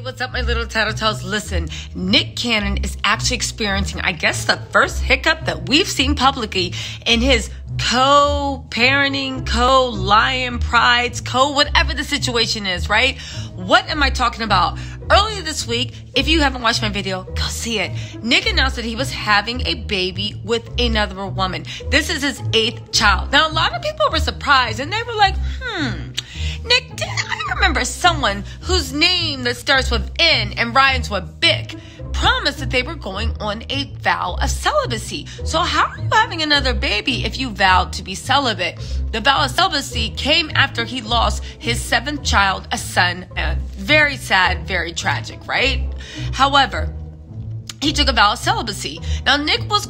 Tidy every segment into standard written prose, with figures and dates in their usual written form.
What's up, my little Tattle Tells? Listen, Nick Cannon is actually experiencing, I guess, the first hiccup that we've seen publicly in his co-parenting, co-lion prides, whatever the situation is, right? What am I talking about? Earlier this week, if you haven't watched my video, go see it. Nick announced that he was having a baby with another woman. This is his 8th child. Now, a lot of people were surprised and they were like, Nick, I remember someone whose name that starts with N and rhymes with Bick promised that they were going on a vow of celibacy. So how are you having another baby if you vowed to be celibate? The vow of celibacy came after he lost his 7th child, a son. Very sad, very tragic, right? However, he took a vow of celibacy. Now, Nick was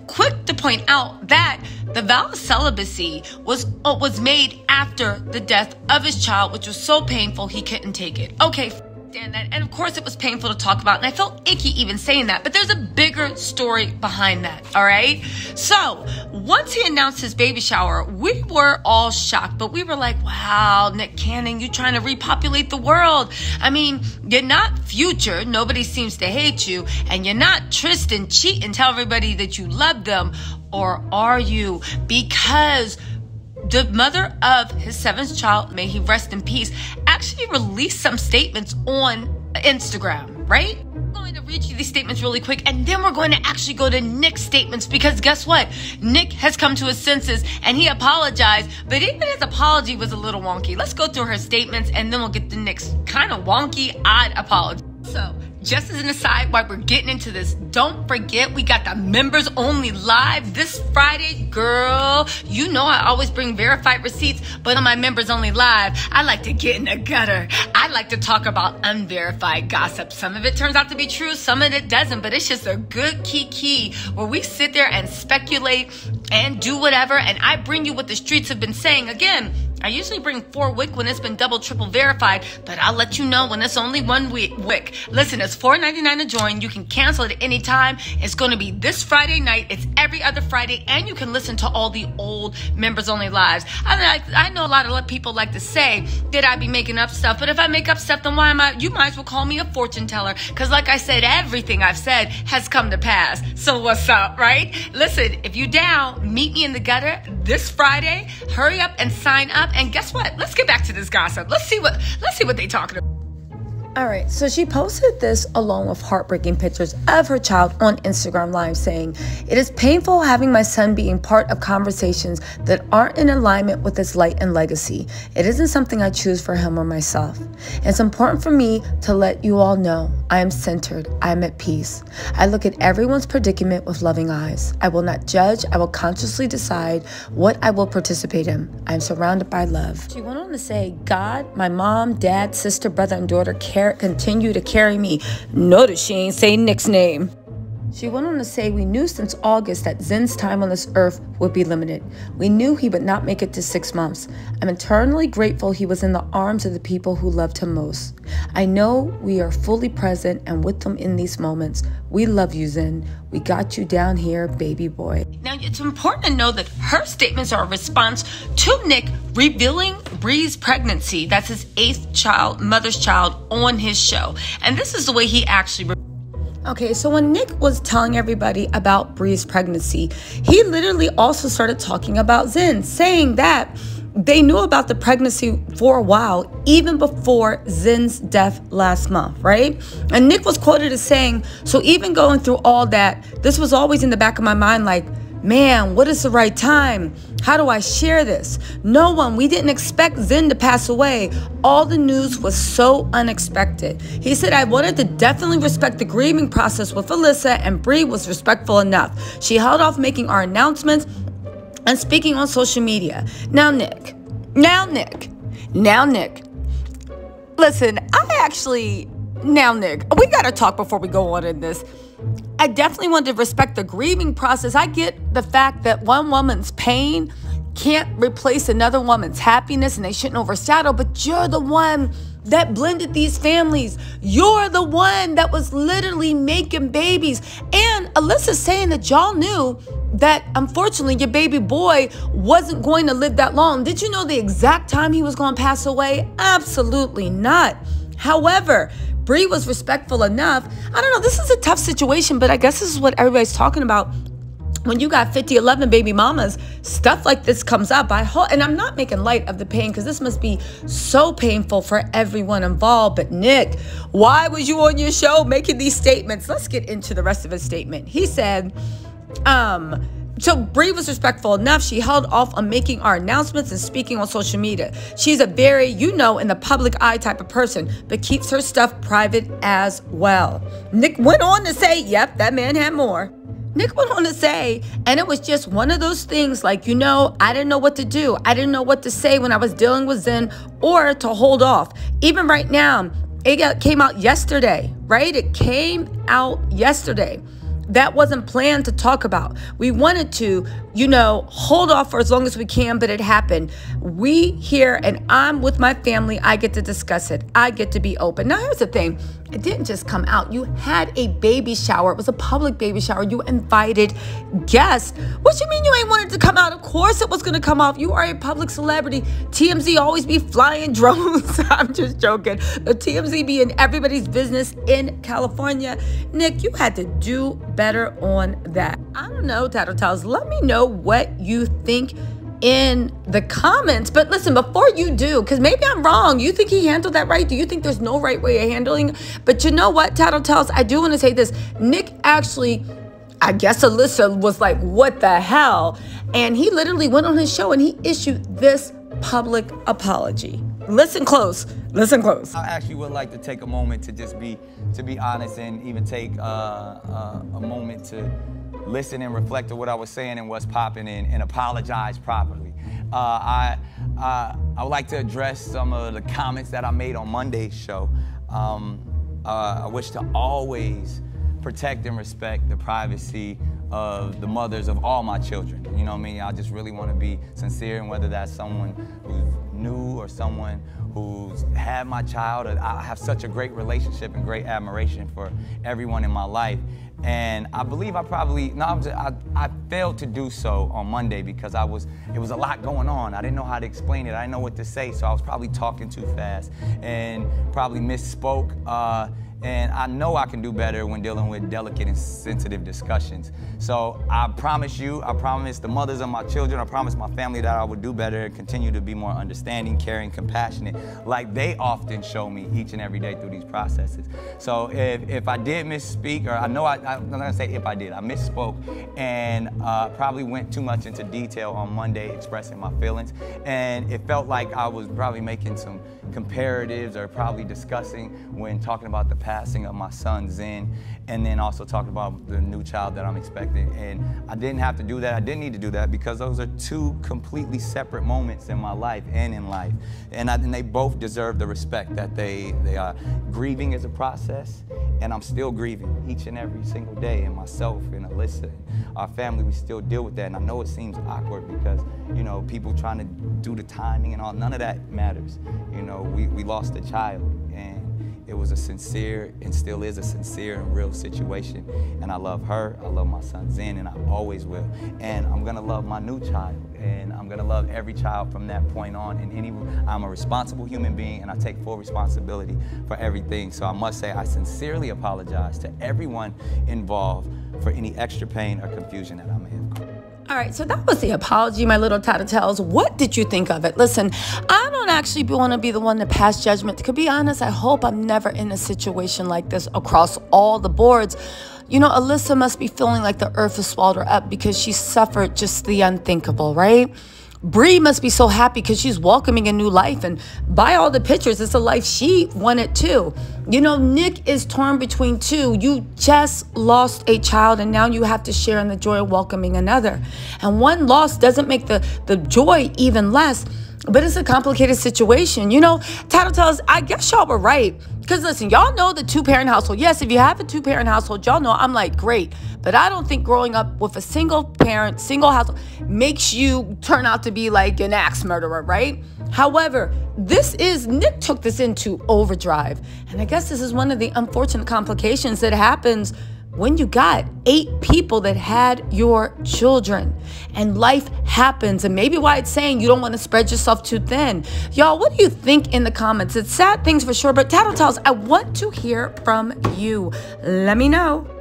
quick to point out that the vow of celibacy was made after the death of his child, which was so painful he couldn't take it. Okay, understand that. And of course it was painful to talk about, and I felt icky even saying that, but there's a bigger story behind that, all right? So once he announced his baby shower, we were all shocked, but we were like, wow, Nick Cannon, you trying to repopulate the world. I mean, you're not Future, nobody seems to hate you, and you're not Tristan cheat and tell everybody that you love them, or are you? Because the mother of his 7th child, may he rest in peace, actually released some statements on Instagram, right? I'm going to read you these statements really quick, and then we're going to actually go to Nick's statements, because guess what? Nick has come to his senses, and he apologized, but even his apology was a little wonky. Let's go through her statements, and then we'll get to Nick's kind of wonky, odd apology. So, just as an aside, while we're getting into this, don't forget we got the members only live this Friday. Girl, you know I always bring verified receipts, but on my members only live, I like to get in the gutter. I like to talk about unverified gossip. Some of it turns out to be true, some of it doesn't, but it's just a good key where we sit there and speculate and do whatever, and I bring you what the streets have been saying. Again, I usually bring 4 wick when it's been double, triple verified, but I'll let you know when it's only 1 wick. Listen, it's $4.99 to join. You can cancel it at any time. It's going to be this Friday night. It's every other Friday, and you can listen to all the old members only lives. I know a lot of people like to say that I be making up stuff, but if I make up stuff, then why am I? You might as well call me a fortune teller, because like I said, everything I've said has come to pass. So what's up, right? Listen, if you down, meet me in the gutter this Friday. Hurry up and sign up. And guess what? Let's get back to this gossip. Let's see what they talking about. All right, so she posted this along with heartbreaking pictures of her child on Instagram Live, saying, "It is painful having my son being part of conversations that aren't in alignment with his light and legacy. It isn't something I choose for him or myself. It's important for me to let you all know I am centered. I am at peace. I look at everyone's predicament with loving eyes. I will not judge. I will consciously decide what I will participate in. I am surrounded by love." She went on to say, "God, my mom, dad, sister, brother, and daughter continue to carry me." Notice she ain't say Nick's name. She went on to say, "We knew since August that Zen's time on this earth would be limited. We knew he would not make it to 6 months. I'm eternally grateful he was in the arms of the people who loved him most. I know we are fully present and with them in these moments. We love you, Zen. We got you down here, baby boy." Now, it's important to know that her statements are a response to Nick revealing Bree's pregnancy. That's his 8th child, mother's child, on his show. And this is the way he actually... Okay, so when Nick was telling everybody about Bree's pregnancy, he literally also started talking about Zen, saying that they knew about the pregnancy for a while, even before Zen's death last month, right? And Nick was quoted as saying, "So even going through all that, this was always in the back of my mind, like, man, what is the right time? How do I share this? No one, we didn't expect Zen to pass away. All the news was so unexpected." He said, "I wanted to definitely respect the grieving process with Alyssa, and Bree was respectful enough. She held off making our announcements and speaking on social media." Now, Nick, listen, Nick, we got to talk before we go on in this. I definitely want to respect the grieving process. I get the fact that one woman's pain can't replace another woman's happiness and they shouldn't overshadow, but you're the one that blended these families. You're the one that was literally making babies. And Alyssa's saying that y'all knew that unfortunately your baby boy wasn't going to live that long. Did you know the exact time he was going to pass away? Absolutely not. However, Bree was respectful enough. I don't know, this is a tough situation, but I guess this is what everybody's talking about. When you got 50, 11 baby mamas, stuff like this comes up. And I'm not making light of the pain, because this must be so painful for everyone involved. But Nick, why was you on your show making these statements? Let's get into the rest of his statement. He said, so Bree was respectful enough. She held off on making our announcements and speaking on social media. She's a very, in the public eye type of person, but keeps her stuff private as well. Nick went on to say, yep, that man had more. Nick went on to say, and it was just one of those things like, I didn't know what to do. I didn't know what to say when I was dealing with Zen, or to hold off. Even right now, it came out yesterday, right? It came out yesterday. That wasn't planned to talk about. We wanted to, hold off for as long as we can, but it happened. We here, and I'm with my family, I get to discuss it. I get to be open. Now, here's the thing. It didn't just come out. You had a baby shower. It was a public baby shower. You invited guests. What you mean you ain't wanted to come out? Of course it was going to come off. You are a public celebrity. TMZ always be flying drones. I'm just joking. But TMZ be in everybody's business in California. Nick, you had to do better on that. I don't know, Tattle Tells. Let me know what you think in the comments. But listen, before you do, because maybe I'm wrong, you think he handled that right? Do you think there's no right way of handling? But you know what, Tattle Tells, I do want to say this. Nick actually, I guess Alyssa was like, what the hell? And he literally went on his show and he issued this public apology. Listen close. Listen close. I actually would like to take a moment to just be honest, and even take a moment to listen and reflect on what I was saying and what's popping and apologize properly. I would like to address some of the comments that I made on Monday's show. I wish to always protect and respect the privacy of the mothers of all my children. You know what I mean? I just really want to be sincere, and whether that's someone who's new or someone who's had my child, I have such a great relationship and great admiration for everyone in my life. And I believe I failed to do so on Monday because it was a lot going on. I didn't know how to explain it. I didn't know what to say, so I was probably talking too fast and probably misspoke. And I know I can do better when dealing with delicate and sensitive discussions. So I promise the mothers of my children, I promise my family that I would do better and continue to be more understanding, caring, compassionate, like they often show me each and every day through these processes. So if I did misspeak, or I'm not gonna say if I did, I misspoke and probably went too much into detail on Monday expressing my feelings. And it felt like I was probably making some comparatives or probably discussing when talking about the passing of my son Zen, and then also talking about the new child that I'm expecting. And I didn't have to do that. I didn't need to do that because those are two completely separate moments in my life and in life. And they both deserve the respect that they are. Grieving is a process, and I'm still grieving each and every single day. And myself and Alyssa and our family, we still deal with that. And I know it seems awkward because, people trying to do the timing and all, none of that matters. We lost a child, and it was a sincere and still is a sincere and real situation. And I love her, I love my son Zen, and I always will. And I'm gonna love my new child, and I'm gonna love every child from that point on. And I'm a responsible human being, and I take full responsibility for everything. So I must say I sincerely apologize to everyone involved for any extra pain or confusion that I may have caused. All right, so that was the apology, my little Tattle Tells. What did you think of it? Listen, I don't actually want to be the one to pass judgment. To be honest, I hope I'm never in a situation like this across all the boards. Alyssa must be feeling like the earth has swallowed her up because she suffered just the unthinkable, right? Bree must be so happy because she's welcoming a new life, and by all the pictures, it's a life she wanted too. Nick is torn between two. You just lost a child, and now you have to share in the joy of welcoming another. And one loss doesn't make the joy even less, but it's a complicated situation. Tattle Tells, I guess y'all were right. Because listen, y'all know the two-parent household. Yes, if you have a two-parent household, y'all know I'm like, great. But I don't think growing up with a single parent, single household makes you turn out to be like an axe murderer, right? However, Nick took this into overdrive. And I guess this is one of the unfortunate complications that happens when you got 8 people that had your children. And life happens, and maybe why it's saying you don't want to spread yourself too thin. Y'all, what do you think in the comments? It's sad things for sure, but Tattle Tells, I want to hear from you. Let me know.